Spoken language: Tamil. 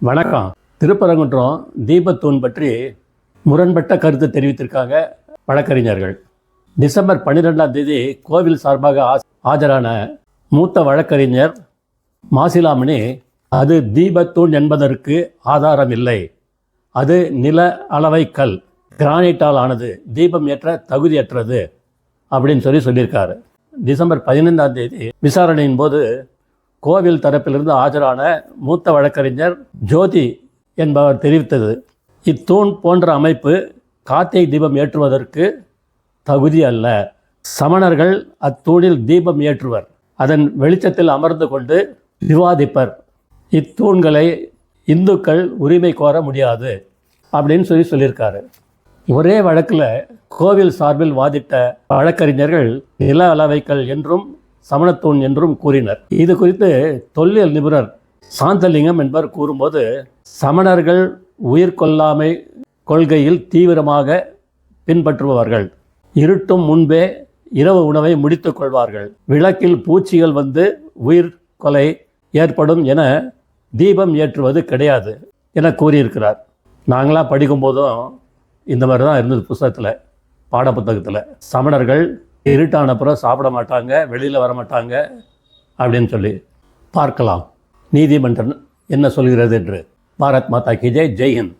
வணக்கம். திருப்பரங்குன்றம் தீபத்தூண் பற்றி முரண்பட்ட கருத்து தெரிவித்திருக்காங்க வழக்கறிஞர்கள். டிசம்பர் 12ஆம் தேதி கோவில் சார்பாக ஆஜரான மூத்த வழக்கறிஞர் மாசிலாமணி, அது தீபத்தூண் என்பதற்கு ஆதாரம் இல்லை, அது நில அளவை கல், கிரானைட்டால் ஆனது, தீபம் ஏற்ற தகுதியற்றது அப்படின்னு சொல்லியிருக்காரு. டிசம்பர் 15ஆம் தேதி விசாரணையின் போது கோவில் தரப்பிலிருந்து ஆஜரான மூத்த வழக்கறிஞர் ஜோதி என்பவர் தெரிவித்தது, இத்தூண் போன்ற அமைப்பு கார்த்திகை தீபம் ஏற்றுவதற்கு தகுதி அல்ல. சமணர்கள் அத்தூணில் தீபம் ஏற்றுவர், அதன் வெளிச்சத்தில் அமர்ந்து கொண்டு விவாதிப்பர். இத்தூண்களை இந்துக்கள் உரிமை கோர முடியாது அப்படின்னு சொல்லியிருக்காரு. ஒரே வழக்கில் கோவில் சார்பில் வாதிட்ட வழக்கறிஞர்கள் நில அளவைக்கல் என்றும் சமணத்தூண் என்றும் கூறினர். இது குறித்து தொல்லியல் நிபுணர் சாந்தலிங்கம் என்பவர் கூறும்போது, சமணர்கள் உயிர் கொல்லாமை கொள்கையில் தீவிரமாக பின்பற்றுபவர்கள், இருட்டும் முன்பே இரவு உணவை முடித்துக் கொள்வார்கள், விளக்கில் பூச்சிகள் வந்து உயிர் கொலை ஏற்படும் என தீபம் ஏற்றுவது கிடையாது என கூறியிருக்கிறார். நாங்களாம் படிக்கும்போதும் இந்த மாதிரி தான் இருந்தது. புத்தகத்தில், பாடப்புத்தகத்தில் சமணர்கள் இருட்டானப்புறம் சாப்பிட மாட்டாங்க, வெளியில் வர மாட்டாங்க அப்படின்னு சொல்லி பார்க்கலாம் நீதிமன்றம் என்ன சொல்கிறது என்று. பாரத் மாதா கி ஜெய். ஜெய் ஹிந்த்.